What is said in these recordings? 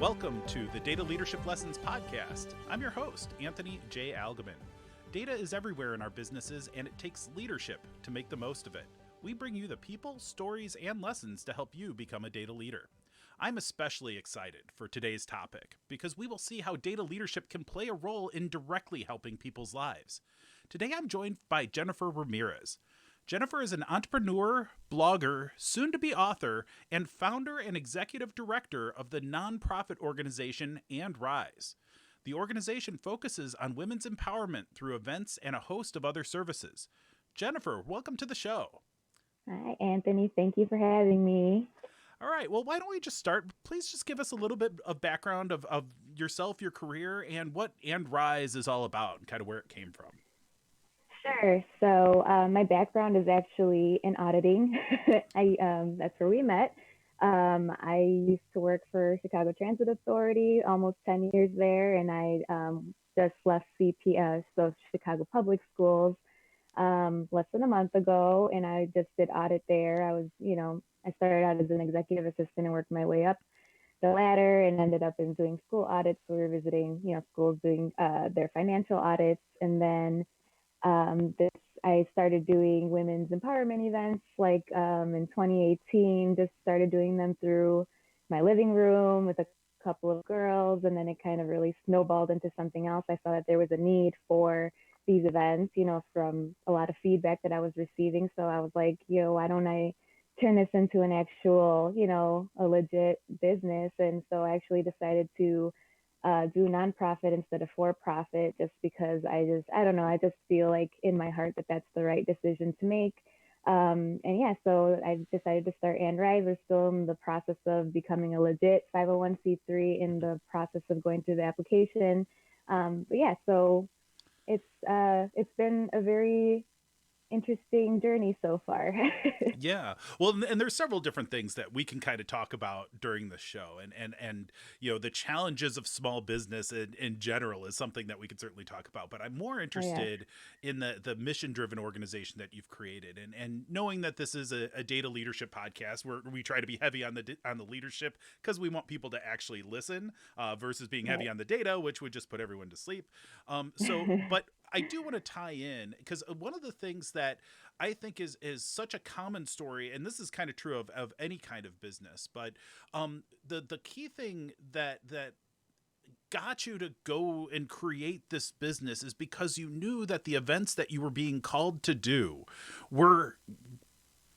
Welcome to the Data Leadership Lessons Podcast. I'm your host, Anthony J. Algeman. Data is everywhere in our businesses, and it takes leadership to make the most of it. We bring you the people, stories, and lessons to help you become a data leader. I'm especially excited for today's topic because we will see how data leadership can play a role in directly helping people's lives. Today I'm joined by Jennifer Ramirez. Jennifer is an entrepreneur, blogger, soon-to-be author, and founder and executive director of the nonprofit organization And Rise. The organization focuses on women's empowerment through events and a host of other services. Jennifer, welcome to the show. Hi, Anthony. Thank you for having me. All right. Well, why don't we just start? Please just give us a little bit of background of yourself, your career, and what And Rise is all about and kind of where it came from. Sure. So my background is actually in auditing. That's where we met. I used to work for Chicago Transit Authority, almost 10 years there, and I just left CPS, so Chicago Public Schools, less than a month ago, and I just did audit there. I started out as an executive assistant and worked my way up the ladder and ended up in doing school audits. So we were visiting, schools doing their financial audits, and then I started doing women's empowerment events like in 2018, just started doing them through my living room with a couple of girls. And then it kind of really snowballed into something else. I saw that there was a need for these events, from a lot of feedback that I was receiving. So I was like, why don't I turn this into an actual, a legit business? And so I actually decided to do nonprofit instead of for profit, just because I don't know, I just feel like in my heart that that's the right decision to make. So I decided to start And Rise. We're still in the process of becoming a legit 501c3, in the process of going through the application. So it's been a very interesting journey so far. Yeah. Well, and there's several different things that we can kind of talk about during the show, and the challenges of small business in general is something that we can certainly talk about. But I'm more interested in the mission-driven organization that you've created, and knowing that this is a data leadership podcast where we try to be heavy on the leadership because we want people to actually listen versus being heavy on the data, which would just put everyone to sleep. But I do want to tie in because one of the things that I think is such a common story, and this is kind of true of any kind of business, but the key thing that got you to go and create this business is because you knew that the events that you were being called to do were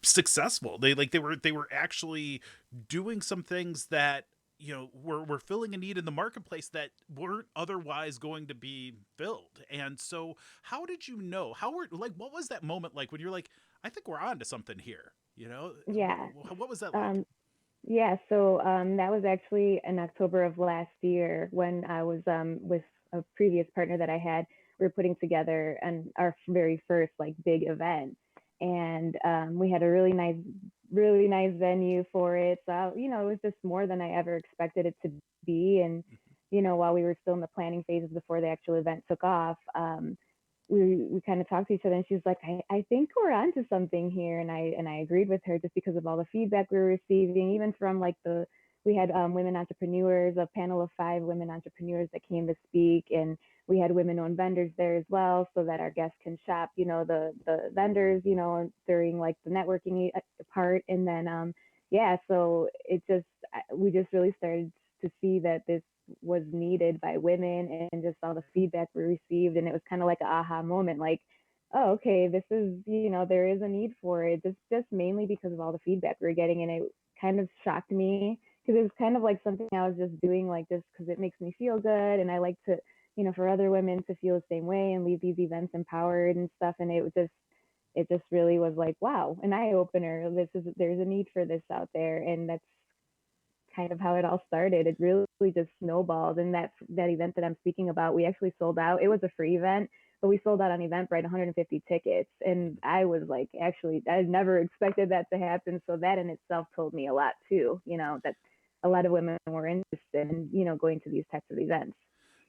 successful. They were actually doing some things that we're filling a need in the marketplace that weren't otherwise going to be filled. And so how did you know? What was that moment like when you're like, I think we're on to something here? Yeah. What was that like? So that was actually in October of last year when I was with a previous partner that I had. We were putting together our very first like big event, and we had a really nice venue for it. So it was just more than I ever expected it to be. And while we were still in the planning phases before the actual event took off, we kind of talked to each other, and she was like, I think we're onto something here. And I agreed with her just because of all the feedback we were receiving, even from we had women entrepreneurs, a panel of 5 women entrepreneurs that came to speak, and we had women-owned vendors there as well, so that our guests can shop, the vendors, during like the networking part. And then, so we just really started to see that this was needed by women, and just all the feedback we received. And it was kind of like an aha moment, like, oh, okay, this is, there is a need for it, just mainly because of all the feedback we were getting. And it kind of shocked me because it was kind of like something I was just doing, like, just because it makes me feel good. And I like to, for other women to feel the same way and leave these events empowered and stuff. And it just really was like, wow, an eye opener. There's a need for this out there. And that's kind of how it all started. It really just snowballed. And that event that I'm speaking about, we actually sold out. It was a free event, but we sold out on Eventbrite 150 tickets. And I was like, actually, I never expected that to happen. So that in itself told me a lot too, that a lot of women were interested in, going to these types of events.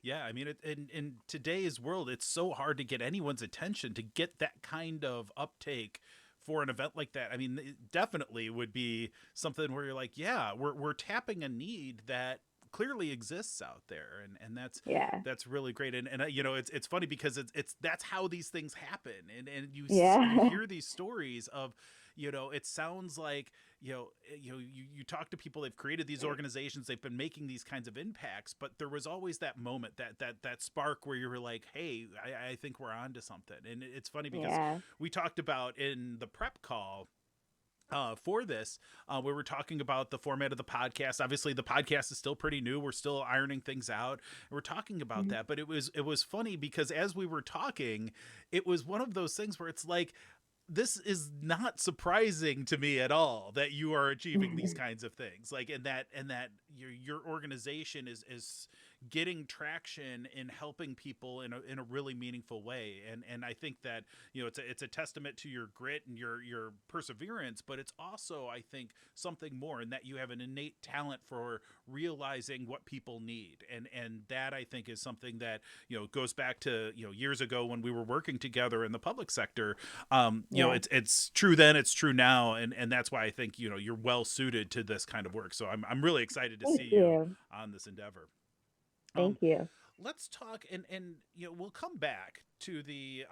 Yeah, I mean, in today's world, it's so hard to get anyone's attention to get that kind of uptake for an event like that. I mean, it definitely would be something where you're like, yeah, we're tapping a need that clearly exists out there, and Yeah. that's really great. And you know, it's funny because it's that's how these things happen, and you Yeah. hear these stories of, you know, it sounds like, you talk to people, they've created these organizations, they've been making these kinds of impacts, but there was always that moment, that spark where you were like, hey, I think we're on to something. And it's funny because Yeah. we talked about in the prep call for this, we were talking about the format of the podcast. Obviously, the podcast is still pretty new. We're still ironing things out. We're talking about Mhm. that, but it was funny because as we were talking, it was one of those things where it's like, this is not surprising to me at all that you are achieving these kinds of things, like, and that your organization is getting traction in helping people in a really meaningful way. And I think that, it's a testament to your grit and your perseverance, but it's also, I think, something more in that you have an innate talent for realizing what people need. And that, I think, is something that, goes back to, years ago when we were working together in the public sector. Yeah. It's true then, it's true now, and that's why I think, you're well suited to this kind of work. So I'm really excited to Thank see you you. on this endeavor. Um, Thank you. let's talk, and we'll come back to the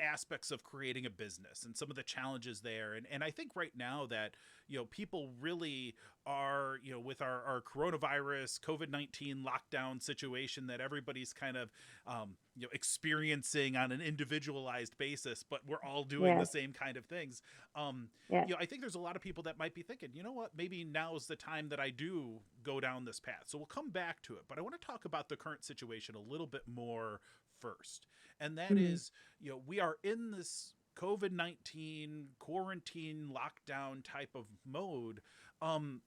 aspects of creating a business and some of the challenges there. And I think right now that, people really are, with our coronavirus COVID-19 lockdown situation that everybody's kind of, experiencing on an individualized basis, but we're all doing the Yes. same kind of things. Yes. I think there's a lot of people that might be thinking, you know what, maybe now is the time that I do go down this path. So we'll come back to it, but I want to talk about the current situation a little bit more first. And that Mhm. is, we are in this COVID-19 quarantine lockdown type of mode. Um,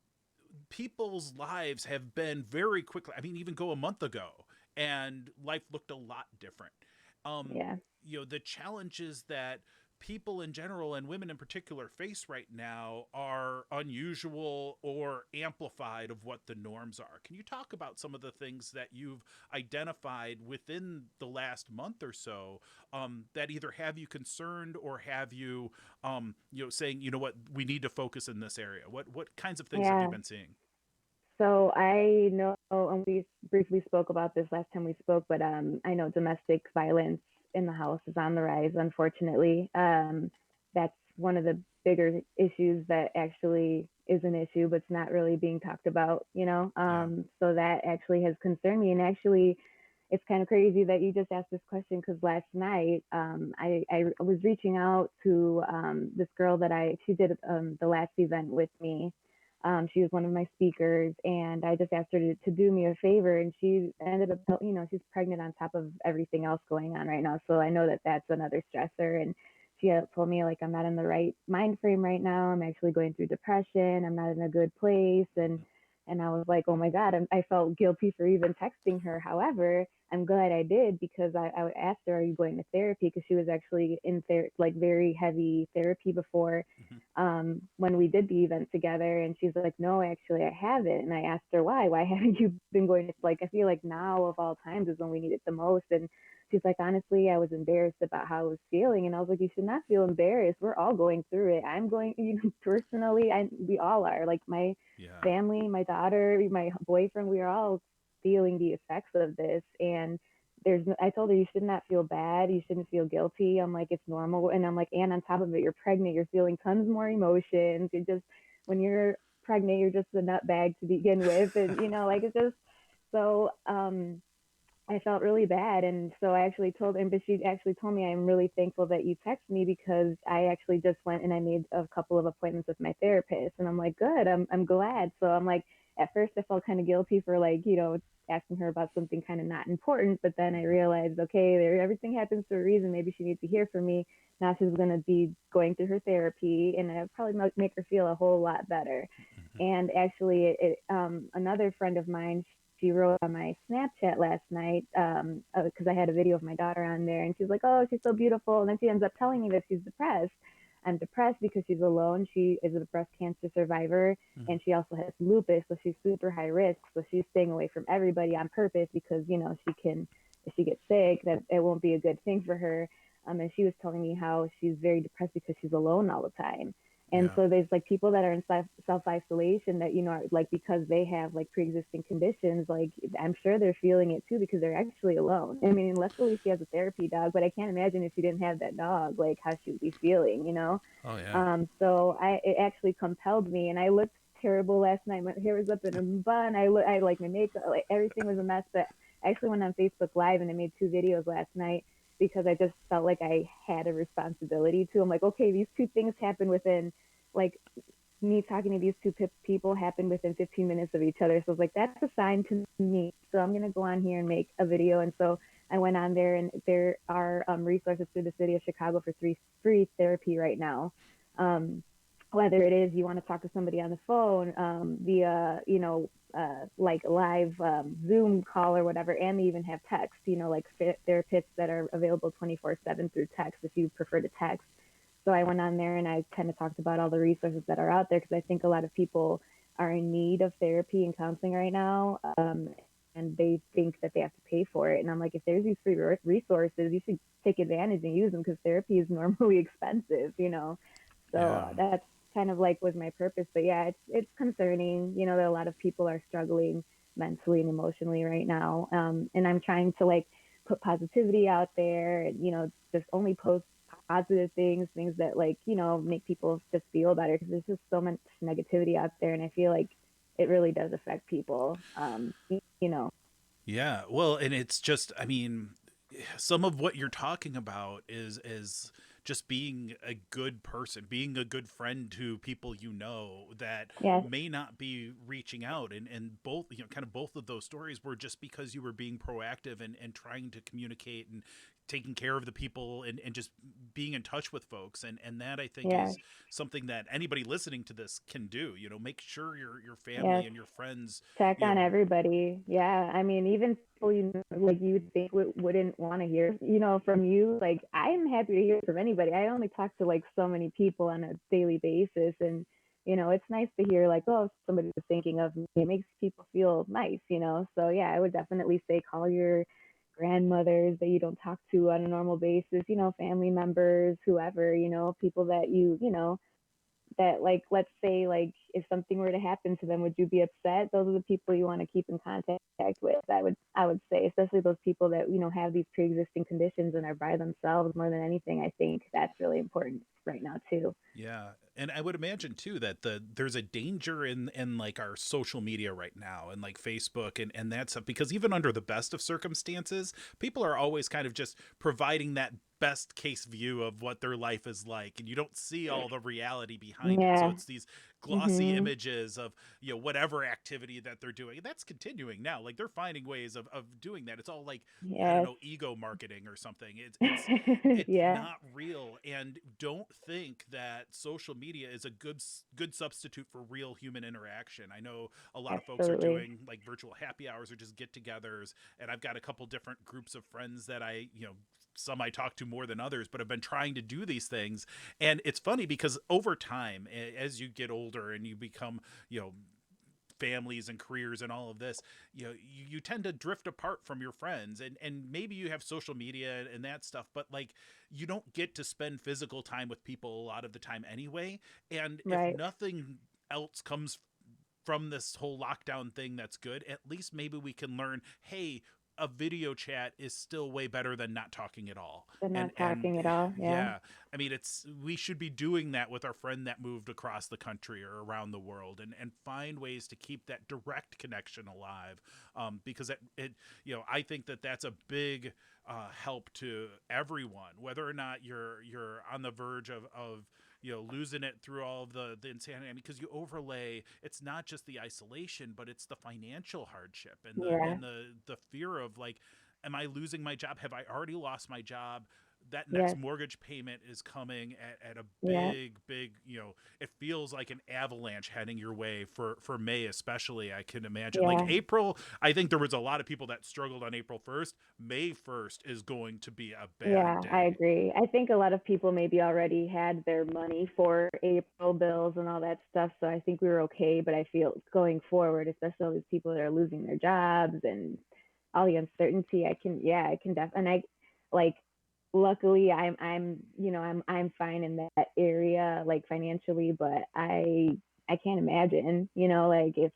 People's lives have been very quickly, I mean, even go a month ago, and life looked a lot different. Um, Yeah. the challenges that people in general and women in particular face right now are unusual or amplified of what the norms are. Can you talk about some of the things that you've identified within the last month or so, that either have you concerned or have you, saying, you know what, we need to focus in this area? What kinds of things have you Yeah. been seeing? So I know, and we briefly spoke about this last time we spoke, but I know domestic violence in the house is on the rise, unfortunately. That's one of the bigger issues that actually is an issue, but it's not really being talked about, you know? Yeah. So that actually has concerned me. And actually, it's kind of crazy that you just asked this question because last night I was reaching out to this girl that she did the last event with me. She was one of my speakers, and I just asked her to do me a favor, and she ended up, she's pregnant on top of everything else going on right now. So I know that that's another stressor. And she had told me like I'm not in the right mind frame right now. I'm actually going through depression. I'm not in a good place, and I was like, oh my God, I felt guilty for even texting her. However, I'm glad I did because I asked her, are you going to therapy? Because she was actually in like very heavy therapy before Hmm. when we did the event together. And she's like, no, actually, I haven't. And I asked her why. Why haven't you been going to, like, I feel like now of all times is when we need it the most. And she's like, honestly, I was embarrassed about how I was feeling. And I was like, you should not feel embarrassed. We're all going through it. I'm going, personally, we all are. Like my Yeah. family, my daughter, my boyfriend, we are all feeling the effects of this. And I told her you should not feel bad. You shouldn't feel guilty. I'm like, it's normal. And I'm like, and on top of it, you're pregnant. You're feeling tons more emotions. When you're pregnant, you're just a nut bag to begin with. And, like it's just, so, I felt really bad. And so I actually told her, but she actually told me, I'm really thankful that you texted me because I actually just went and I made a couple of appointments with my therapist. And I'm like, good, I'm glad. So I'm like, at first I felt kind of guilty for like, asking her about something kind of not important. But then I Hmm. realized, okay, everything happens for a reason. Maybe she needs to hear from me. Now she's going to be going through her therapy and it'll probably make her feel a whole lot better. Hmm. And actually, another friend of mine, she wrote on my Snapchat last night because I had a video of my daughter on there, and she's like, "Oh, she's so beautiful." And then she ends up telling me that she's depressed. I'm depressed because she's alone. She is a breast cancer survivor, Hmm. and she also has lupus, so she's super high risk. So she's staying away from everybody on purpose because she can, if she gets sick, that it won't be a good thing for her. And she was telling me how she's very depressed because she's alone all the time And Yeah. so there's like people that are in self isolation that, are like, because they have like pre-existing conditions, like I'm sure they're feeling it too because they're actually alone. I mean, luckily she has a therapy dog, but I can't imagine if she didn't have that dog, like how she would be feeling. Oh yeah. So it actually compelled me, and I looked terrible last night. My hair was up in a bun. I like my makeup, like everything was a mess. But I actually went on Facebook Live and I made 2 videos last night because I just felt like I had a responsibility to. I'm like, okay, these two things happen within, like, me talking to these two people happened within 15 minutes of each other. So I was like, that's a sign to me. So I'm going to go on here and make a video. And so I went on there, and there are resources through the city of Chicago for free therapy right now. Um, Whether it is you want to talk to somebody on the phone, via, like live Zoom call or whatever, and they even have text, like therapists that are available 24/7 through text if you prefer to text. So I went on there and I kind of talked about all the resources that are out there because I think a lot of people are in need of therapy and counseling right now. And they think that they have to pay for it. And I'm like, if there's these free resources, you should take advantage and use them because therapy is normally expensive. So Yeah. that's kind of like was my purpose. But yeah, it's concerning, that a lot of people are struggling mentally and emotionally right now. And I'm trying to like put positivity out there and, just only post positive things that like, make people just feel better because there's just so much negativity out there. And I feel like it really does affect people. You know, Yeah. Well, and it's just, I mean, some of what you're talking about is just being a good person, being a good friend to people that yes, may not be reaching out, and both, kind of both of those stories were just because you were being proactive and trying to communicate and taking care of the people and just being in touch with folks, and that I think yes, is something that anybody listening to this can do. Make sure your family yes. and your friends, Check you know on everybody. Yeah, I mean, even people like you would think wouldn't want to hear, from you. Like, I'm happy to hear from anybody. I only talk to like so many people on a daily basis, and it's nice to hear like, oh, somebody was thinking of me. It makes people feel nice. So yeah, I would definitely say call your grandmothers that you don't talk to on a normal basis. Family members, whoever. People that that like, let's say like if something were to happen to them, would you be upset? Those are the people you want to keep in contact with. I would say, especially those people that have these pre-existing conditions and are by themselves. More than anything, I think that's really important right now too. Yeah, and I would imagine too that there's a danger in like our social media right now and like Facebook and that stuff, because even under the best of circumstances, people are always kind of just providing that best case view of what their life is like, and you don't see all the reality behind it. So Yeah. it's these glossy Mhm. images of whatever activity that they're doing. And that's continuing now. Like they're finding ways of doing that. It's all like, I don't Yes. know, ego marketing or something. It's Yeah. not real. And don't think that social media is a good substitute for real human interaction. I know a lot of folks are Absolutely. doing like virtual happy hours or just get-togethers, and I've got a couple different groups of friends that some I talk to more than others, but have been trying to do these things. And it's funny because over time, as you get older and you become, you know, families and careers and all of this, you tend to drift apart from your friends, and maybe you have social media and that stuff, but like you don't get to spend physical time with people a lot of the time anyway. And if Right. nothing else comes from this whole lockdown thing that's good, at least maybe we can learn, hey, a video chat is still way better than not talking at all. But not And talking at all. Yeah. yeah, I mean, it's we should be doing that with our friend that moved across the country or around the world, and find ways to keep that direct connection alive, because I think that that's a big help to everyone, whether or not you're on the verge of losing it through all of the insanity. I mean, because you overlay, it's not just the isolation, but it's the financial hardship and the Yeah. and the fear of like, am I losing my job? Have I already lost my job? That next Yes. mortgage payment is coming at a Yeah. big, it feels like an avalanche heading your way for May, especially. I can imagine like Yeah. April. I think there was a lot of people that struggled on April 1st. May 1st is going to be a bad Yeah, I day. agree. I think a lot of people maybe already had their money for April bills and all that stuff, so I think we were okay. But I feel going forward, especially all these people that are losing their jobs and all the uncertainty, I can, yeah, I can definitely, and I like. luckily I'm fine in that area, like financially, but I can't imagine, like if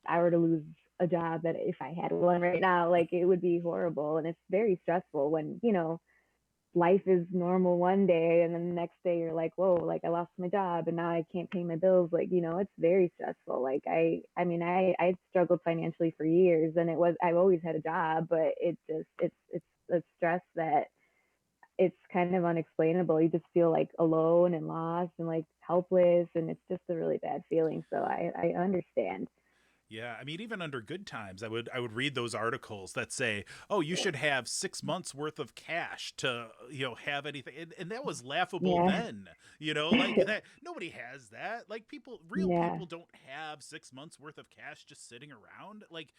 I were to lose a job, that if I had one right now, like it would be horrible. And it's very stressful when, life is normal one day and then the next day you're like, whoa, like I lost my job and now I can't pay my bills. Like, it's very stressful. Like I struggled financially for years, and I've always had a job, but it's a stress that it's kind of unexplainable. You just feel like alone and lost and like helpless, and it's just a really bad feeling. So I understand. Yeah, I mean, even under good times, I would read those articles that say, "Oh, you should have 6 months worth of cash to have anything," and that was laughable Yeah. then. Like that nobody has that. Like real Yeah. people don't have 6 months worth of cash just sitting around. Like,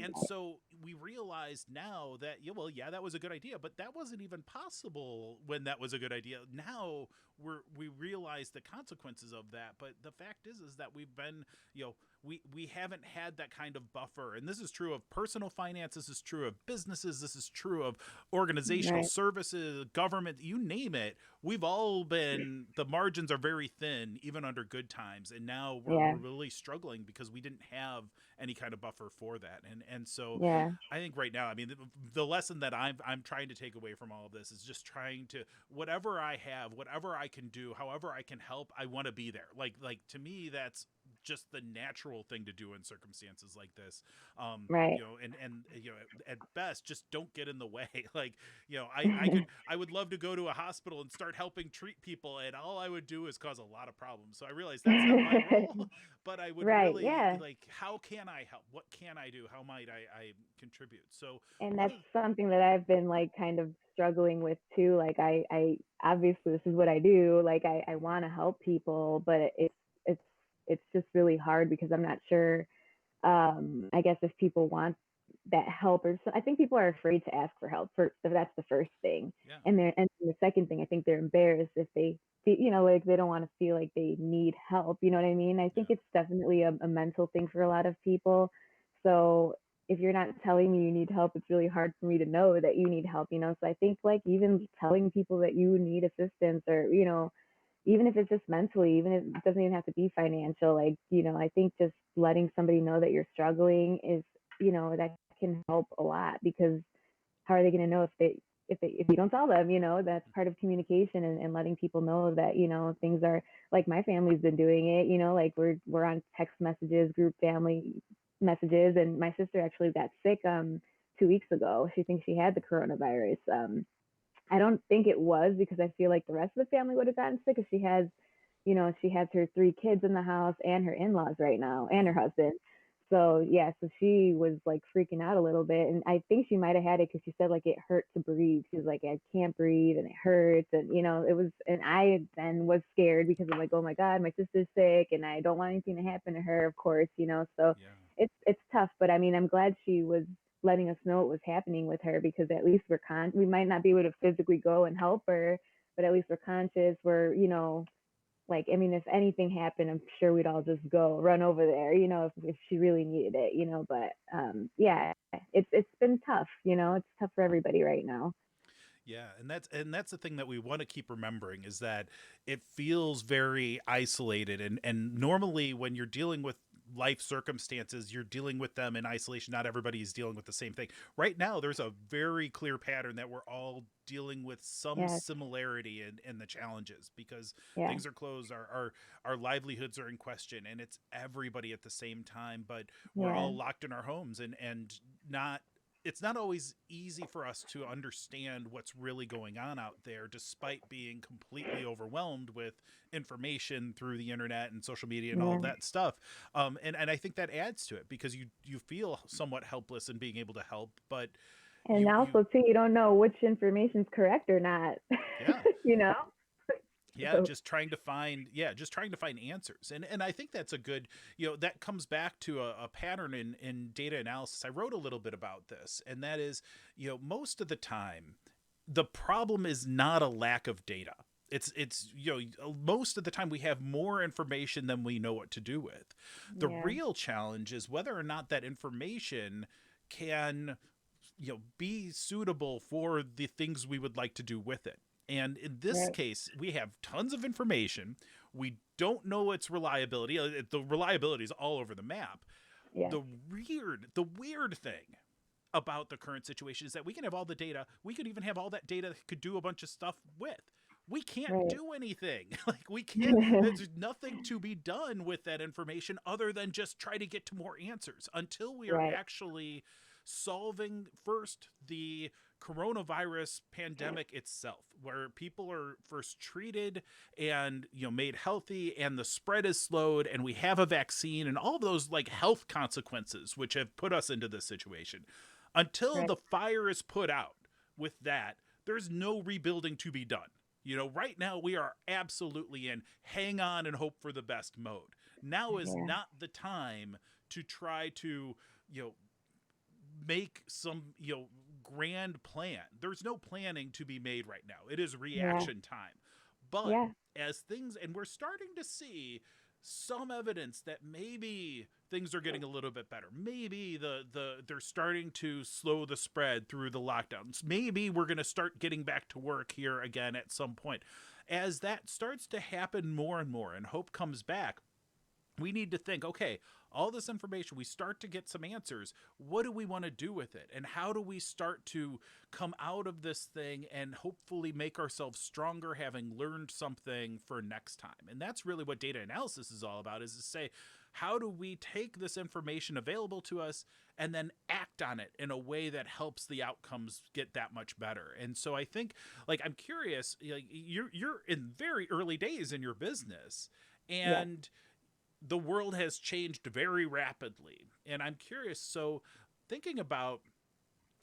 and so we realize now that yeah, that was a good idea, but that wasn't even possible when that was a good idea. Now we realize the consequences of that, but the fact is that we've been we haven't had that kind of buffer. And this is true of personal finance, this is true of businesses, this is true of organizational Right. services, government, you name it. We've all been, the margins are very thin even under good times, and now we're Yeah. really struggling because we didn't have any kind of buffer for that. And so Yeah. I think right now, I mean, the lesson that I'm trying to take away from all of this is just trying to, whatever I have, whatever I can do, however I can help, I want to be there. Like to me, that's just the natural thing to do in circumstances like this. Right. And at best, just don't get in the way. Like, I would love to go to a hospital and start helping treat people, and all I would do is cause a lot of problems. So I realize that's not my role, but I would Right. really Yeah. like, how can I help? What can I do? How might I contribute? So And one that's of something that I've been like kind of struggling with too. Like I obviously this is what I do. Like I want to help people, but it's it's just really hard because I'm not sure. I guess if people want that help, or so, I think people are afraid to ask for help. First, so that's the first thing, yeah, and the second thing, I think they're embarrassed if like they don't want to feel like they need help. You know what I mean? I think yeah. it's definitely a mental thing for a lot of people. So if you're not telling me you need help, it's really hard for me to know that you need help. So I think like even telling people that you need assistance, or even if it's just mentally, even if it doesn't even have to be financial, like, I think just letting somebody know that you're struggling is, that can help a lot, because how are they going to know if you don't tell them, that's part of communication, and letting people know that, things are like my family's been doing it, like we're on text messages, group family messages, and my sister actually got sick 2 weeks ago. She thinks she had the coronavirus. I don't think it was, because I feel like the rest of the family would have gotten sick, because she has her 3 kids in the house and her in-laws right now and her Oh, husband. So yeah, so she was like freaking out a little bit, and I think she might have had it because she said like it hurt to breathe. She was like, I can't breathe and it hurts, and it was, and I then was scared because I'm like, oh my god, my sister's sick, and I don't want anything to happen to her, of course. So yeah. it's tough, but I mean, I'm glad she was letting us know what was happening with her, because at least we might not be able to physically go and help her, but at least we're conscious. We're, like, I mean, if anything happened, I'm sure we'd all just go run over there, if she really needed it, but yeah, it's been tough. It's tough for everybody right now. Yeah, and that's the thing that we want to keep remembering, is that it feels very isolated, and normally when you're dealing with life circumstances, you're dealing with them in isolation. Not everybody is dealing with the same thing. Right now there's a very clear pattern that we're all dealing with some Yes. similarity in the challenges, because Yeah. things are closed, our livelihoods are in question, and it's everybody at the same time, but we're Yeah. all locked in our homes, and not it's not always easy for us to understand what's really going on out there, despite being completely overwhelmed with information through the internet and social media and all Yeah. of that stuff. And I think that adds to it, because you feel somewhat helpless in being able to help, but And you also too, you don't know which information's correct or not. yeah, you know yeah, so just trying to find answers. And I think that's a good, that comes back to a pattern in data analysis. I wrote a little bit about this, and that is, most of the time the problem is not a lack of data. It's most of the time we have more information than we know what to do with. The yeah. real challenge is whether or not that information can be suitable for the things we would like to do with it. And in this Right. case, we have tons of information. We don't know its reliability. The reliability is all over the map. Yes. The weird thing about the current situation is that we can have all the data. We could even have all that data that could do a bunch of stuff with. We can't Right. do anything. Like we can't. There's nothing to be done with that information other than just try to get to more answers until we are Right. actually solving first the coronavirus pandemic itself, where people are first treated and made healthy, and the spread is slowed, and we have a vaccine, and all of those like health consequences which have put us into this situation. Until Right. the fire is put out with that, there's no rebuilding to be done. Right now we are absolutely in hang on and hope for the best mode. Now is Yeah. not the time to try to, you know, make some, grand plan. There's no planning to be made right now. It is Yeah. reaction time. But Yeah. as things, and we're starting to see some evidence that maybe things are getting a little bit better. Maybe they're starting to slow the spread through the lockdowns. Maybe we're going to start getting back to work here again at some point. As that starts to happen more and more and hope comes back, we need to think, okay, all this information, we start to get some answers. What do we want to do with it? And how do we start to come out of this thing and hopefully make ourselves stronger, having learned something for next time? And that's really what data analysis is all about, is to say, how do we take this information available to us and then act on it in a way that helps the outcomes get that much better? And so I think, like, I'm curious, like, you're in very early days in your business, Yes. and the world has changed very rapidly. And I'm curious, so thinking about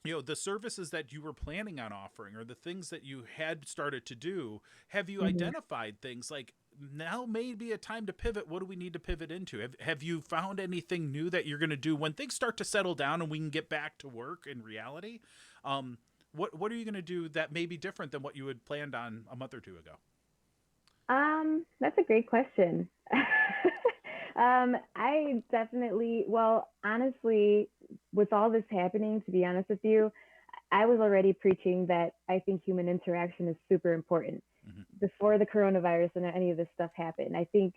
the services that you were planning on offering, or the things that you had started to do, have you Hmm. identified things like, now may be a time to pivot? What do we need to pivot into? Have you found anything new that you're going to do when things start to settle down and we can get back to work in reality? What are you going to do that may be different than what you had planned on a month or two ago? That's a great question. I definitely, well, honestly, with all this happening, to be honest with you, I was already preaching that I think human interaction is super important Mm-hmm. before the coronavirus and any of this stuff happened. I think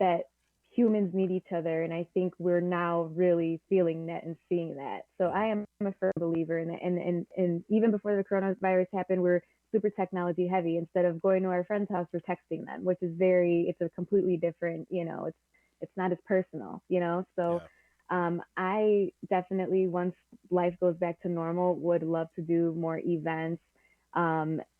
that humans need each other, and I think we're now really feeling that and seeing that. So Mm-hmm. I am a firm believer in that. And even before the coronavirus happened, we're super technology heavy. Instead of going to our friend's house, we're texting them, which is it's a completely different, it's not as personal, So Yeah. I definitely, once life goes back to normal, would love to do more events.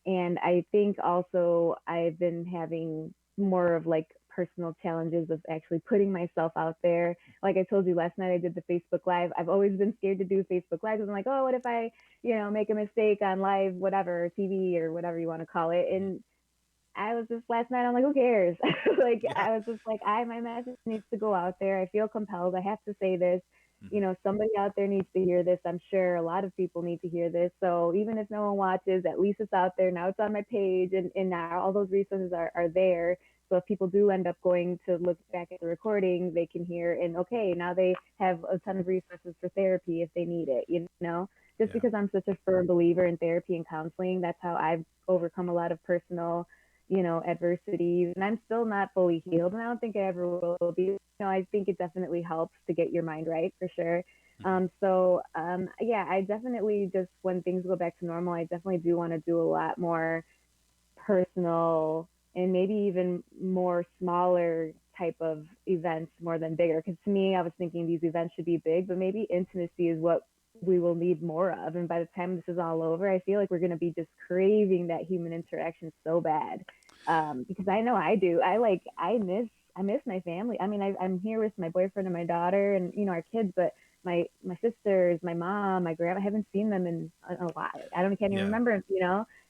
And I think also I've been having more of like personal challenges of actually putting myself out there. Like I told you last night, I did the Facebook Live. I've always been scared to do Facebook Live because I'm like, oh, what if I, make a mistake on live, whatever, TV or whatever you want to call it. Mm-hmm. And I was just last night, I'm like, who cares? Like, Yeah. I was just like, my message needs to go out there. I feel compelled. I have to say this. Mm-hmm. Somebody out there needs to hear this. I'm sure a lot of people need to hear this. So even if no one watches, at least it's out there. Now it's on my page, and now all those resources are there. So if people do end up going to look back at the recording, they can hear, and okay, now they have a ton of resources for therapy if they need it. Just Yeah. because I'm such a firm believer in therapy and counseling, that's how I've overcome a lot of personal adversities. And I'm still not fully healed, and I don't think I ever will be. I think it definitely helps to get your mind right for sure. Mm-hmm. Yeah, I definitely just, when things go back to normal, I definitely do want to do a lot more personal and maybe even more smaller type of events more than bigger. Because to me, I was thinking these events should be big, but maybe intimacy is what we will need more of. And by the time this is all over, I feel like we're going to be just craving that human interaction so bad. Because I know I do. I miss my family. I mean, I'm here with my boyfriend and my daughter and our kids, but my sisters, my mom, my grandma, I haven't seen them in a while. Can't even Yeah. remember.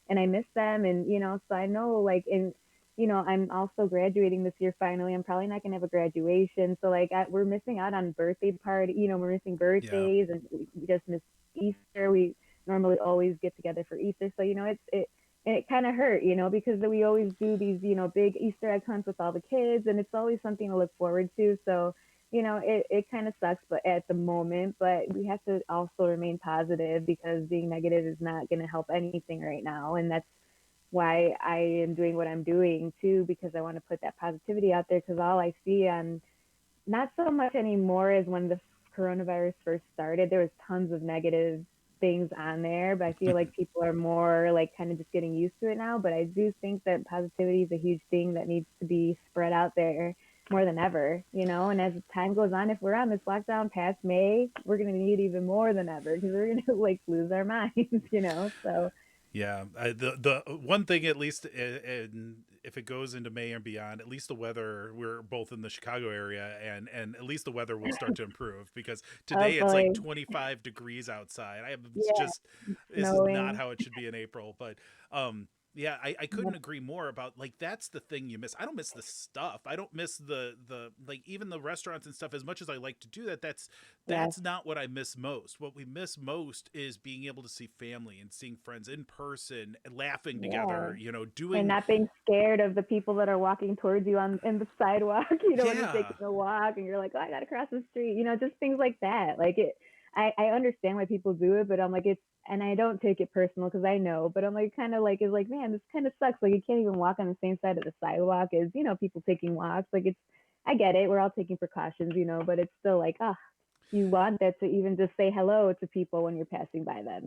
And I miss them. And, so I know, like, I'm also graduating this year finally. I'm probably not going to have a graduation. So, like, we're missing out on birthday party. We're missing Yeah. birthdays, and we just miss Easter. We normally always get together for Easter. So, and it kind of hurt, because we always do these, big Easter egg hunts with all the kids, and it's always something to look forward to. So, it kind of sucks, but at the moment, but we have to also remain positive because being negative is not going to help anything right now. And that's why I am doing what I'm doing too, because I want to put that positivity out there. Because all I see on, not so much anymore as when the coronavirus first started, there was tons of negative things on there, but I feel like people are more like kind of just getting used to it now. But I do think that positivity is a huge thing that needs to be spread out there more than ever, and as time goes on, if we're on this lockdown past May, we're going to need even more than ever because we're going to like lose our minds. So Yeah, the one thing at least, if it goes into May and beyond, at least the weather. We're both in the Chicago area, and at least the weather will start to improve because today it's like hopefully, 25 degrees outside. I am yeah, just this is not snowing. how it should be in April, but yeah, I couldn't Yep. agree more about like that's the thing you miss. I don't miss the stuff. I don't miss the like even the restaurants and stuff as much as I like to do that. Yes. That's not what I miss most. What we miss most is being able to see family and seeing friends in person and laughing Yeah. together, And doing not being scared of the people that are walking towards you on in the sidewalk, when you're yeah. taking a walk and you're like, oh, I gotta cross the street, just things like that. Like it, I understand why people do it, but I'm like it's, and I don't take it personal because I know, but I'm like kind of like it's like man, this kind of sucks. Like you can't even walk on the same side of the sidewalk as people taking walks. Like it's, I get it, we're all taking precautions, but it's still like ah, you want that to even just say hello to people when you're passing by them.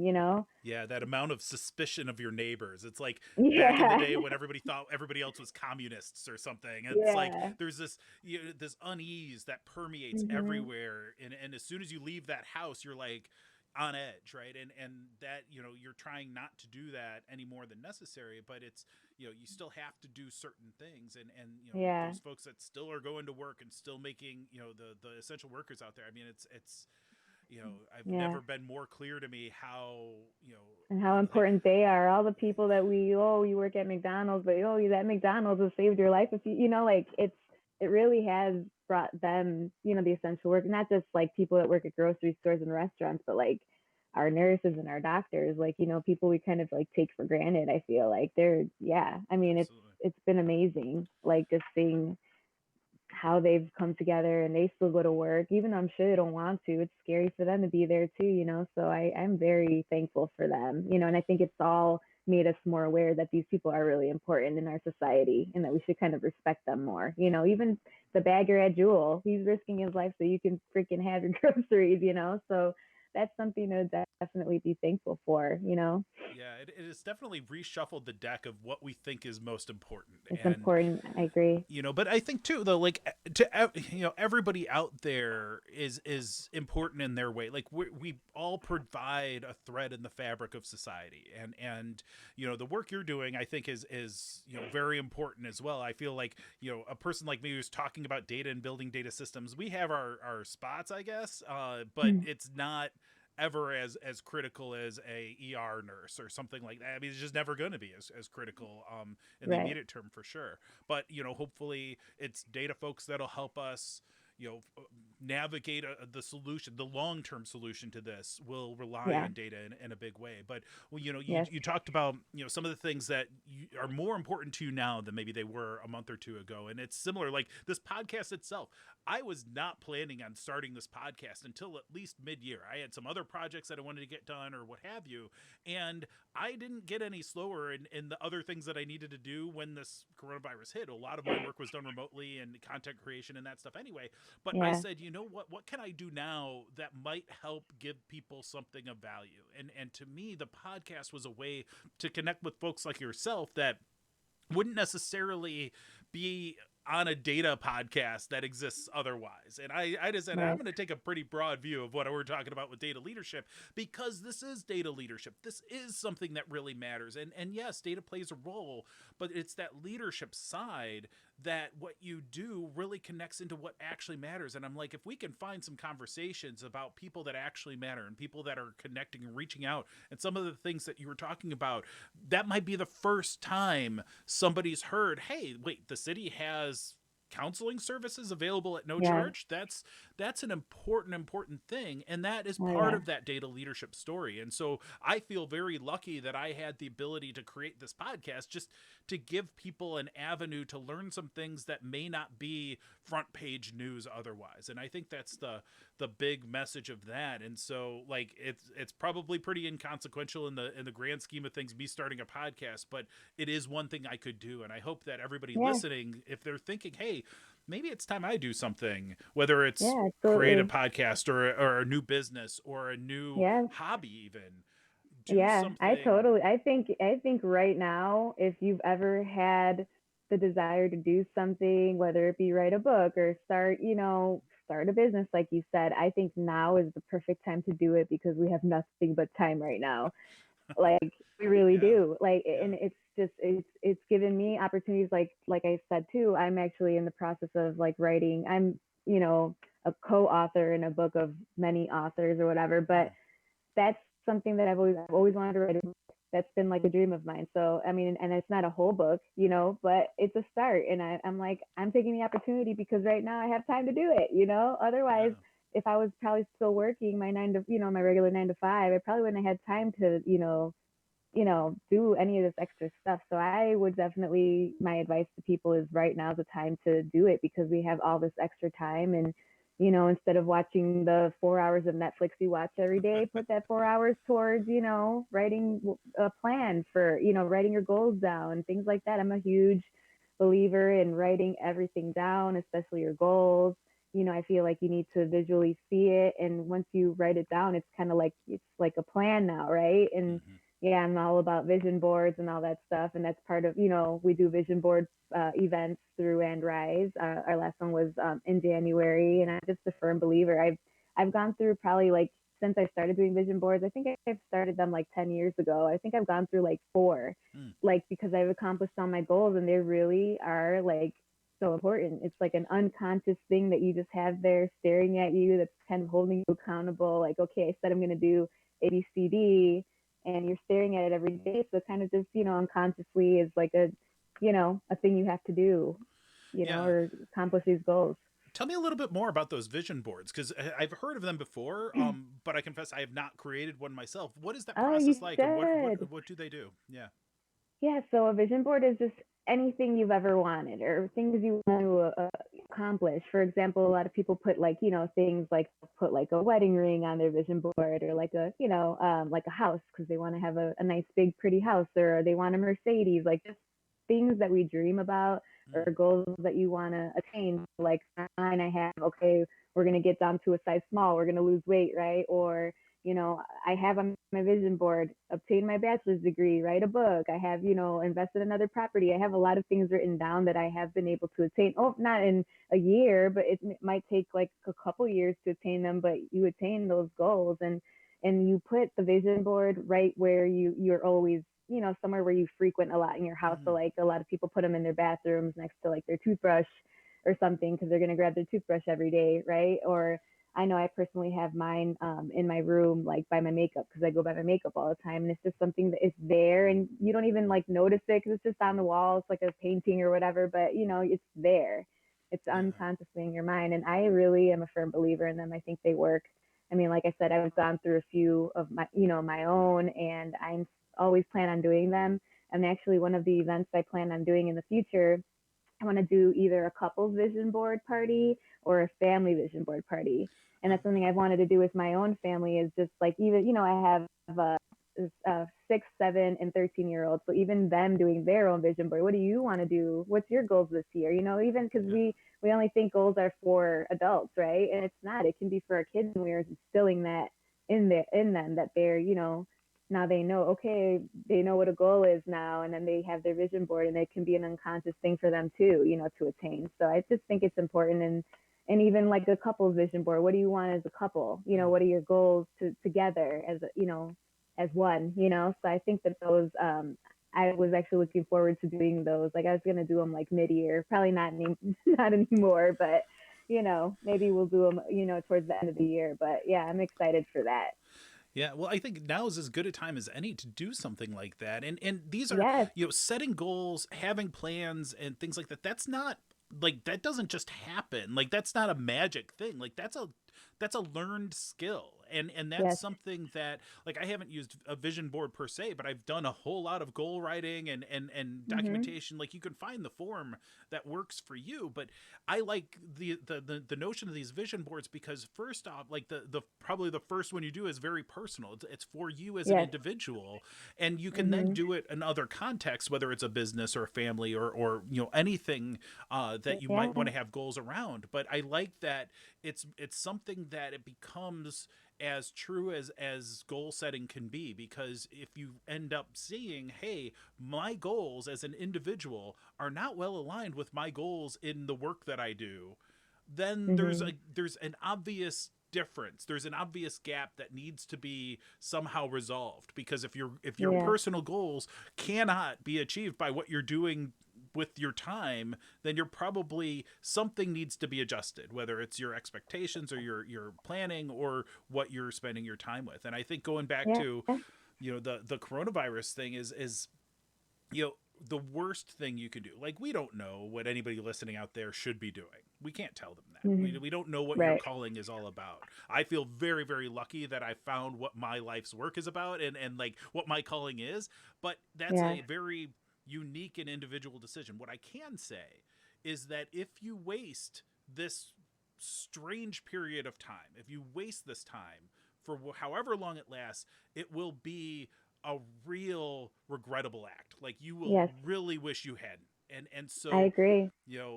Yeah, that amount of suspicion of your neighbors. It's like back in the Yeah, day when everybody thought everybody else was communists or something. It's like yeah. there's this this unease that permeates Mhm. everywhere, and as soon as you leave that house, you're like on edge, right? And that you're trying not to do that any more than necessary, but it's you still have to do certain things, and Yeah, those folks that still are going to work and still making the essential workers out there. I mean, it's I've yeah. never been more clear to me how And how like important they are. All the people that you work at McDonald's, but that McDonald's has saved your life. If like it really has brought them, the essential work, not just like people that work at grocery stores and restaurants, but like our nurses and our doctors, like, people we kind of like take for granted. I feel like yeah. I mean, absolutely. it's been amazing, like just seeing how they've come together and they still go to work, even though I'm sure they don't want to. It's scary for them to be there too. So I'm very thankful for them, and I think it's all made us more aware that these people are really important in our society and that we should kind of respect them more. Even the bagger at Jewel, he's risking his life so you can freaking have your groceries. So that's something to definitely be thankful for. Yeah, it has definitely reshuffled the deck of what we think is most important. It's And important. I agree. but I think too though, like everybody out there is important in their way. Like we all provide a thread in the fabric of society, and the work you're doing I think is very important as well. I feel like a person like me who's talking about data and building data systems, we have our spots, I guess, but it's not ever as critical as a ER nurse or something like that. I mean, it's just never going to be as critical in the Right. immediate term for sure. But hopefully it's data folks that'll help us navigate the solution. The long-term solution to this will rely Yeah. on data in a big way. But well, Yes. you talked about some of the things that are more important to you now than maybe they were a month or two ago, and it's similar. Like this podcast itself, I was not planning on starting this podcast until at least mid-year. I had some other projects that I wanted to get done or what have you, and I didn't get any slower in the other things that I needed to do when this coronavirus hit. A lot of my work was done remotely and content creation and that stuff anyway. But I Yeah. said, you know what? What can I do now that might help give people something of value? And to me, the podcast was a way to connect with folks like yourself that wouldn't necessarily be on a data podcast that exists otherwise. And I just said, I'm Right. going to take a pretty broad view of what we're talking about with data leadership, because this is data leadership. This is something that really matters. And yes, data plays a role, but it's that leadership side that what you do really connects into what actually matters. And I'm like, if we can find some conversations about people that actually matter and people that are connecting and reaching out, and some of the things that you were talking about, that might be the first time somebody's heard, hey, wait, the city has counseling services available at no Yeah. charge. That's an important thing, and that is Oh part yeah. of that data leadership story. And so I feel very lucky that I had the ability to create this podcast just to give people an avenue to learn some things that may not be front page news otherwise. And I think that's the big message of that. And so, like, it's probably pretty inconsequential in the grand scheme of things, me starting a podcast, but it is one thing I could do. And I hope that everybody Yeah. listening, if they're thinking, hey, maybe it's time I do something, whether it's Yeah, create a absolutely. podcast or a new business or a new Yeah. hobby, even do Yeah, something. I think right now, if you've ever had the desire to do something, whether it be write a book or start, start a business like you said, I think now is the perfect time to do it because we have nothing but time right now. Like we really Yeah, do. Like yeah. and it's given me opportunities like I said too. I'm actually in the process of like writing. I'm, a co-author in a book of many authors or whatever, but Oh, that's something that I've always wanted to write. That's been like a dream of mine. So I mean, and it's not a whole book, but it's a start. And I'm like, I'm taking the opportunity because right now I have time to do it. Otherwise, yeah. if I was probably still working my my regular 9 to 5, I probably wouldn't have had time to, do any of this extra stuff. So I would definitely, my advice to people is right now is the time to do it because we have all this extra time. And, instead of watching the 4 hours of Netflix you watch every day, put that 4 hours towards, writing a plan for, writing your goals down, things like that. I'm a huge believer in writing everything down, especially your goals. I feel like you need to visually see it. And once you write it down, it's like a plan now, right? And Hmm. yeah, I'm all about vision boards and all that stuff. And that's part of, we do vision board events through And Rise. Our last one was in January, and I'm just a firm believer. I've gone through probably like since I started doing vision boards. I think I've started them like 10 years ago. I think I've gone through like four, Mm. like because I've accomplished all my goals, and they really are like so important. It's like an unconscious thing that you just have there staring at you. That's kind of holding you accountable. Like, okay, I said I'm going to do ABCD, and you're staring at it every day. So it kind of just, unconsciously is like a thing you have to do, Yeah. or accomplish these goals. Tell me a little bit more about those vision boards because I've heard of them before, but I confess I have not created one myself. What is that Oh, you process like, and should. what do they do? Yeah. Yeah, so a vision board is just anything you've ever wanted or things you want to accomplish. For example, a lot of people put like, things like put like a wedding ring on their vision board or like like a house because they want to have a nice, big, pretty house, or they want a Mercedes, like just things that we dream about Mm. or goals that you want to attain. Like mine, I have, okay, we're going to get down to a size small, we're going to lose weight, right? Or I have on my vision board, obtain my bachelor's degree, write a book. I have, invest in another property. I have a lot of things written down that I have been able to attain. Oh, not in a year, but it might take like a couple years to attain them, but you attain those goals. And you put the vision board right where you're always, somewhere where you frequent a lot in your house. So Mm. like a lot of people put them in their bathrooms next to like their toothbrush or something because they're going to grab their toothbrush every day, right? Or I know I personally have mine in my room, like by my makeup, because I go by my makeup all the time, and it's just something that is there, and you don't even like notice it because it's just on the wall. It's like a painting or whatever, but it's there. It's Yeah. unconsciously in your mind, and I really am a firm believer in them. I think they work. I mean, like I said, I've gone through a few of my, my own, and I'm always plan on doing them. And actually, one of the events I plan on doing in the future, I want to do either a couples vision board party or a family vision board party. And Oh, that's something I've wanted to do with my own family is just like even, I have a 6, 7, and 13-year-olds. So even them doing their own vision board. What do you want to do? What's your goals this year? Even because yeah. we only think goals are for adults, right? And it's not. It can be for our kids, and we're instilling that in them that they're, now they know, okay, they know what a goal is now, and then they have their vision board, and it can be an unconscious thing for them too, to attain. So I just think it's important. And even like a couple's vision board, what do you want as a couple? Mm. What are your goals together as as one? So I think that those I was actually looking forward to doing those. Like I was gonna do them like mid-year, probably not not anymore, but maybe we'll do them towards the end of the year. But yeah, I'm excited for that. Yeah, well, I think now is as good a time as any to do something like that. And these are, Yes. setting goals, having plans and things like that. That's not like that doesn't just happen. Like that's not a magic thing. Like that's a learned skill. And that's Yes. something that, like, I haven't used a vision board per se, but I've done a whole lot of goal writing and Mhm. documentation. Like, you can find the form that works for you. But I like the notion of these vision boards because, first off, like the probably the first one you do is very personal. It's for you as an Yes. individual, and you can then Mhm. do it in other contexts, whether it's a business or a family or anything that you might want Yeah. to have goals around. But I like that it's something that it becomes as true as goal setting can be, because if you end up seeing, hey, my goals as an individual are not well aligned with my goals in the work that I do, then Mhm. there's an obvious difference. There's an obvious gap that needs to be somehow resolved, because if your Yeah. personal goals cannot be achieved by what you're doing with your time, then you're probably, something needs to be adjusted, whether it's your expectations or your planning or what you're spending your time with. And I think, going back Yeah. to, the coronavirus thing, is the worst thing you can do. Like, we don't know what anybody listening out there should be doing. We can't tell them that. we, Mhm. we don't know what your Right. calling is all about. I feel very, very lucky that I found what my life's work is about, and like what my calling is. But that's Yeah. a very unique and individual decision. What I can say is that if you waste this strange period of time, if you waste this time for however long it lasts, it will be a real regrettable act. Like, you will Yes. really wish you hadn't. And I so, agree.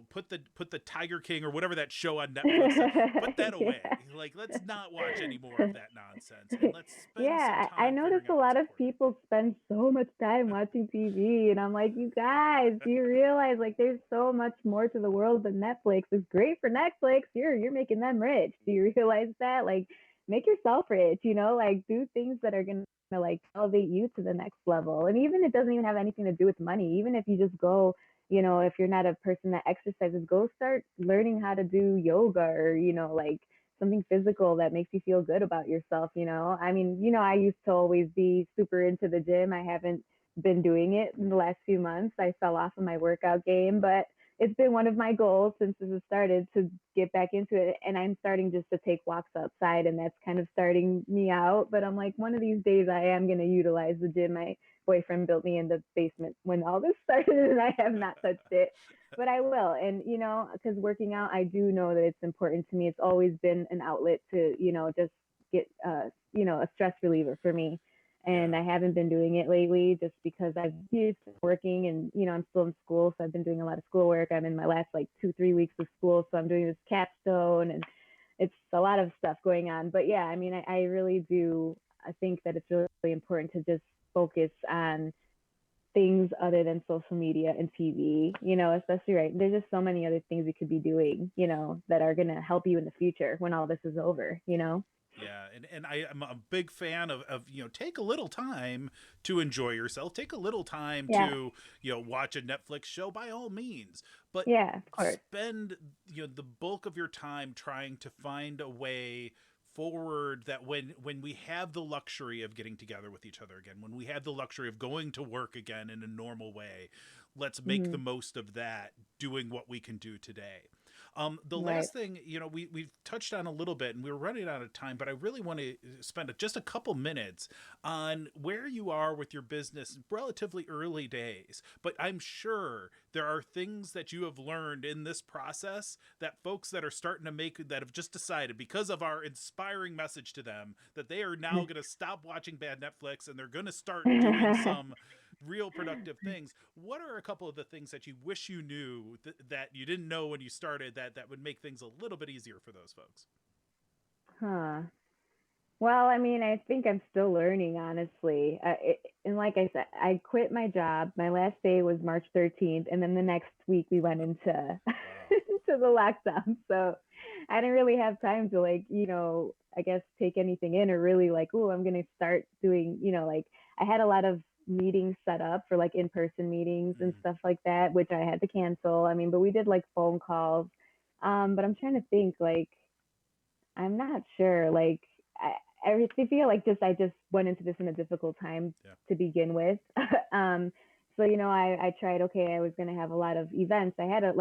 put the Tiger King or whatever that show on Netflix, put that away. Yeah. Like, let's not watch any more of that nonsense, and let's spend some Yeah, I time notice figuring a out what's lot of important. people spend so much time watching TV, and I'm like, you guys, do you realize like there's so much more to the world than Netflix? It's great for Netflix. You're making them rich. Do you realize that? Like, make yourself rich, like do things that are gonna like elevate you to the next level. And even it doesn't even have anything to do with money. Even if you just go, if you're not a person that exercises, go start learning how to do yoga or, like something physical that makes you feel good about yourself. I mean, I used to always be super into the gym. I haven't been doing it in the last few months. I fell off of my workout game, but it's been one of my goals since this has started to get back into it. And I'm starting just to take walks outside, and that's kind of starting me out. But I'm like, one of these days I am going to utilize the gym. My boyfriend built me in the basement when all this started, and I have not touched it, but I will. And, because working out, I do know that it's important to me. It's always been an outlet to, just get, a stress reliever for me. And Yeah. I haven't been doing it lately just because I've been working and, I'm still in school. So I've been doing a lot of schoolwork. I'm in my last like 2, 3 weeks of school. So I'm doing this capstone and it's a lot of stuff going on. But yeah, I mean, I really do. I think that it's really important to just focus on things other than social media and TV, especially right. There's just so many other things you could be doing, that are going to help you in the future when all this is over. Yeah, and I am a big fan of take a little time to enjoy yourself. Take a little time Yeah. to watch a Netflix show, by all means, but Yeah, of course. spend the bulk of your time trying to find a way forward, that when we have the luxury of getting together with each other again, when we have the luxury of going to work again in a normal way, let's make the Hmm. most of that, doing what we can do today. The Right. last thing, we've touched on a little bit, and we're running out of time, but I really want to spend just a couple minutes on where you are with your business, relatively early days. But I'm sure there are things that you have learned in this process that folks that are starting to that have just decided, because of our inspiring message to them, that they are now going to stop watching bad Netflix and they're going to start doing some real productive things. What are a couple of the things that you wish you knew that you didn't know when you started, that would make things a little bit easier for those folks? Huh. Well, I mean, I think I'm still learning, honestly. And like I said, I quit my job. My last day was March 13th, and then the next week we went into Wow. into the lockdown. So I didn't really have time to like, I guess take anything in or really like, oh, I'm gonna start doing, like I had a lot of meetings set up for like in-person meetings and Mm. stuff like that, which I had to cancel. I mean, but we did like phone calls. But I'm trying to think like I'm not sure. Like I really feel like I just went into this in a difficult time Yeah. to begin with. um, So, I tried, okay, I was going to have a lot of events. I had a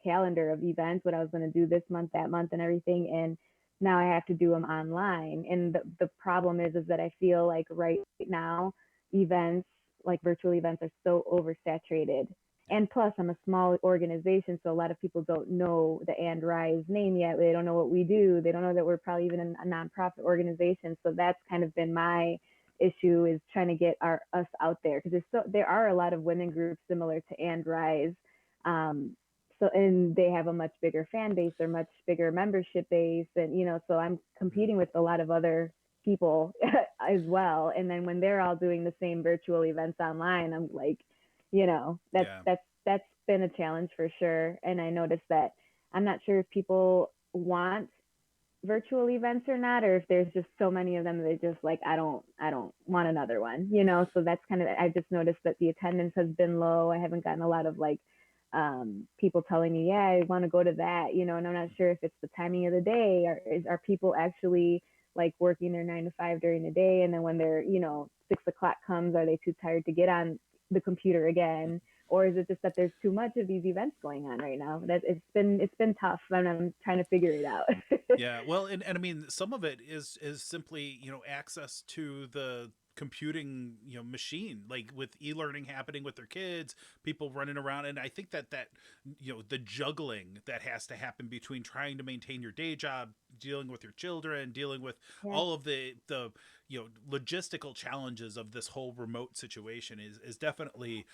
calendar of events, what I was going to do this month, that month, and everything. And now I have to do them online. And the problem is that I feel like right now, events, like virtual events, are so oversaturated. Yeah. And plus, I'm a small organization, so a lot of people don't know the And Rise name yet. They don't know what we do. They don't know that we're probably even a nonprofit organization. So that's kind of been my issue, is trying to get us out there, because there are a lot of women groups similar to And Rise. And they have a much bigger fan base or much bigger membership base, and so I'm Mhm. competing with a lot of other people as well. And then when they're all doing the same virtual events online, I'm like, that's Yeah. that's been a challenge for sure. And I noticed that I'm not sure if people want virtual events or not, or if there's just so many of them that just like, I don't want another one, so that's kind of, I just noticed that the attendance has been low. I haven't gotten a lot of like people telling me, yeah, I want to go to that, and I'm not sure if it's the timing of the day, or are people actually like working their 9 to 5 during the day, and then when they're 6 o'clock comes, are they too tired to get on the computer again? Or is it just that there's too much of these events going on right now? That it's been tough, and I'm trying to figure it out. Yeah, well, and I mean, some of it is simply, access to the computing, machine, like with e-learning happening with their kids, people running around. And I think that the juggling that has to happen between trying to maintain your day job, dealing with your children, dealing with Yeah. all of the logistical challenges of this whole remote situation is definitely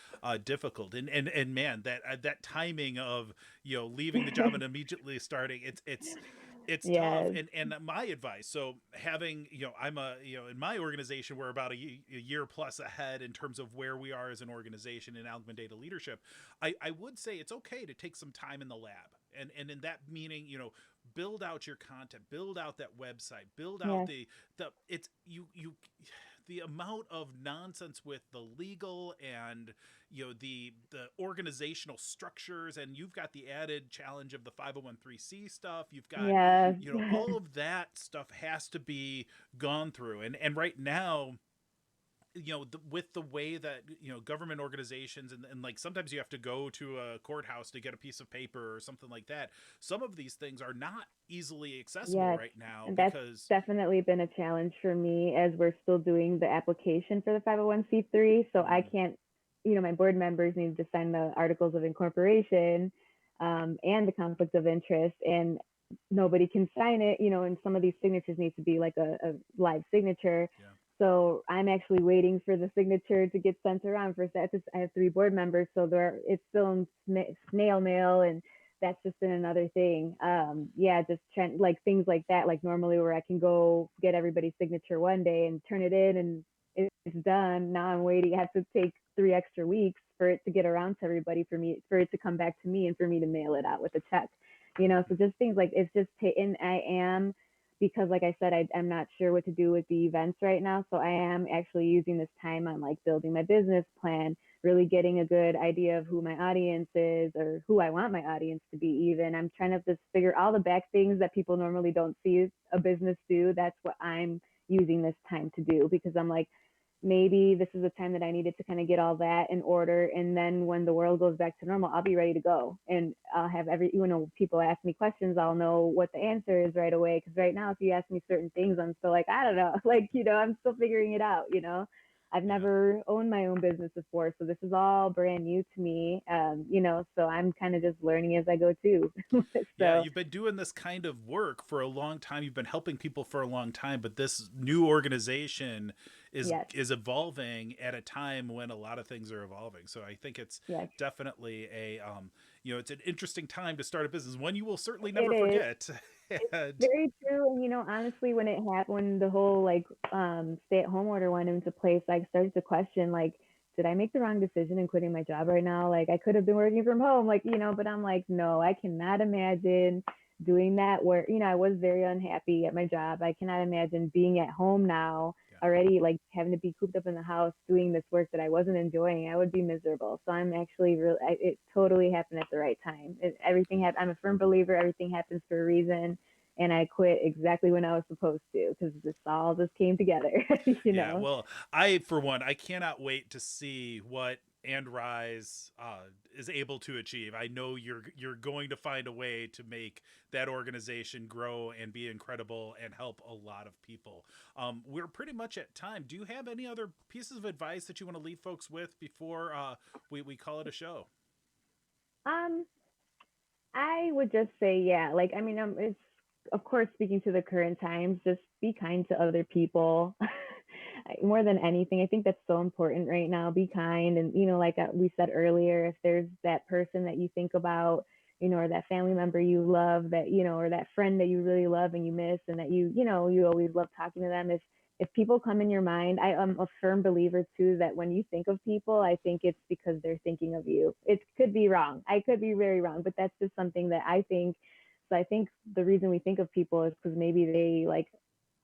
difficult. And man, that timing of leaving the job and immediately starting, it's tough. Yes. And my advice, so having, I'm a, in my organization, we're about a year plus ahead in terms of where we are as an organization in Algman Data Leadership. I would say it's okay to take some time in the lab, and in that meaning, build out your content, build out that website, build out Yes. the it's you the amount of nonsense with the legal and the organizational structures, and you've got the added challenge of the 501(c) stuff. You've got Yes. all of that stuff has to be gone through. And right now, with the way that government organizations, and like sometimes you have to go to a courthouse to get a piece of paper or something like that, some of these things are not easily accessible Yes. right now And that's because definitely been a challenge for me, as we're still doing the application for the 501(c)(3. So I mm, can't, my board members need to sign the articles of incorporation, and the conflict of interest, and nobody can sign it, and some of these signatures need to be like a live signature. yeah. So I'm actually waiting for the signature to get sent around. First, I have 3 board members, so it's still in snail mail, and that's just been another thing. Yeah, just trying, like things like that, like normally where I can go get everybody's signature one day and turn it in and it's done. Now I'm waiting. I have to take 3 extra weeks for it to get around to everybody, for it to come back to me, and for me to mail it out with a check. So just things like, it's just, and I am, because like I said, I'm not sure what to do with the events right now. So I am actually using this time on like building my business plan, really getting a good idea of who my audience is, or who I want my audience to be. Even I'm trying to just figure all the back things that people normally don't see a business do. That's what I'm using this time to do, because I'm like, maybe this is the time that I needed to kind of get all that in order. And then when the world goes back to normal, I'll be ready to go. And I'll have people ask me questions, I'll know what the answer is right away. Because right now, if you ask me certain things, I'm still like, I don't know. Like, I'm still figuring it out. I've Yeah. never owned my own business before. So this is all brand new to me. So I'm kind of just learning as I go too. Yeah, So you've been doing this kind of work for a long time. You've been helping people for a long time, but this new organization is yes, is evolving at a time when a lot of things are evolving. So I think it's yes, definitely it's an interesting time to start a business, one you will certainly it never is. forget. It's And very true. And honestly, when it happened, when the whole like stay-at-home order went into place, I started to question, like, did I make the wrong decision in quitting my job right now? Like, I could have been working from home, like, but I'm like, no, I cannot imagine doing that work. I was very unhappy at my job. I cannot imagine being at home now, yeah, already, like having to be cooped up in the house doing this work that I wasn't enjoying. I would be miserable. So I'm actually really, it totally happened at the right time. Everything happened. I'm a firm believer. Everything happens for a reason, and I quit exactly when I was supposed to, because this all just came together. yeah. Well, I for one, I cannot wait to see what and Rise is able to achieve. I know you're going to find a way to make that organization grow and be incredible and help a lot of people. We're pretty much at time. Do you have any other pieces of advice that you want to leave folks with before we call it a show? Um, I would just say, yeah, like, I mean, it's, of course, speaking to the current times, just be kind to other people. More than anything, I think that's so important right now. Be kind. And, like we said earlier, if there's that person that you think about, or that family member you love that, or that friend that you really love and you miss and that you always love talking to them. If people come in your mind, I am a firm believer too that when you think of people, I think it's because they're thinking of you. It could be wrong. I could be very wrong, but that's just something that I think. So I think the reason we think of people is because maybe they like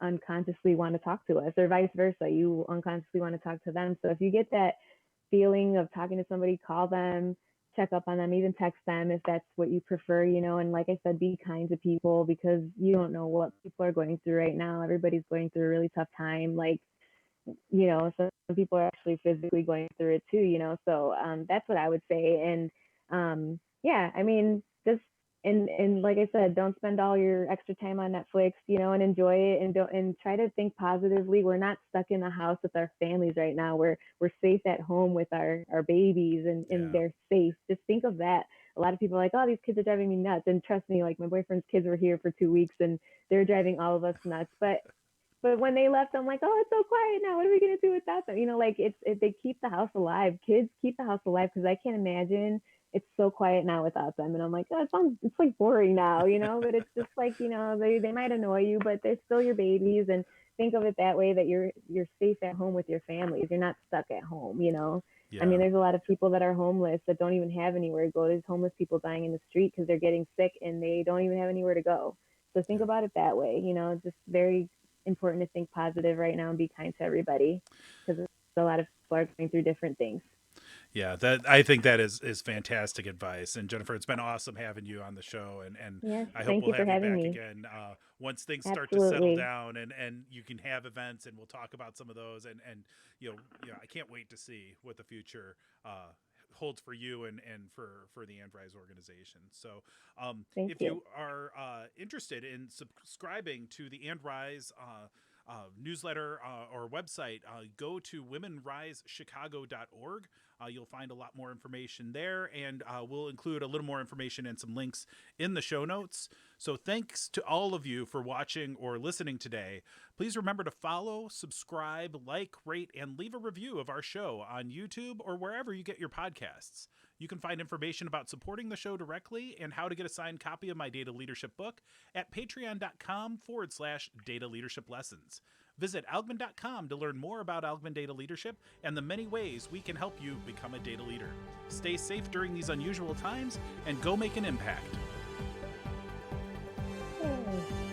unconsciously want to talk to us, or vice versa. You unconsciously want to talk to them. So if you get that feeling of talking to somebody, call them, check up on them, even text them if that's what you prefer, and like I said, be kind to people because you don't know what people are going through right now. Everybody's going through a really tough time. Like, some people are actually physically going through it too, so that's what I would say. And yeah, I mean, just and like I said, don't spend all your extra time on Netflix, and enjoy it, and don't, and try to think positively. We're not stuck in the house with our families right now. We're safe at home with our babies, and Yeah. they're safe. Just think of that. A lot of people are like, oh, these kids are driving me nuts. And trust me, like my boyfriend's kids were here for 2 weeks and they're driving all of us nuts. But when they left, I'm like, oh, it's so quiet now. What are we gonna do without them? Like they keep the house alive. Kids keep the house alive because I can't imagine it's so quiet now without them. And I'm like, oh, it's like boring now, But it's just like, they might annoy you, but they're still your babies. And think of it that way, that you're safe at home with your families. You're not stuck at home. I Yeah. mean, there's a lot of people that are homeless that don't even have anywhere to go. There's homeless people dying in the street because they're getting sick and they don't even have anywhere to go. So think Yeah. about it that way. It's just very important to think positive right now and be kind to everybody because a lot of people are going through different things. Yeah, that I think that is fantastic advice. And Jennifer, it's been awesome having you on the show, and Yes, I hope thank we'll you for have you having back me. again once things start to settle Absolutely. down, and you can have events, and we'll talk about some of those. And I can't wait to see what the future holds for you and for the Andrise organization. So, Thank if you. you are interested in subscribing to the Andrise newsletter or website, go to womenrisechicago.org. You'll find a lot more information there, and we'll include a little more information and some links in the show notes. So thanks to all of you for watching or listening today. Please remember to follow, subscribe, like, rate, and leave a review of our show on YouTube or wherever you get your podcasts. You can find information about supporting the show directly and how to get a signed copy of my data leadership book at patreon.com/data leadership lessons. Visit Algman.com to learn more about Algman Data Leadership and the many ways we can help you become a data leader. Stay safe during these unusual times and go make an impact. Yay.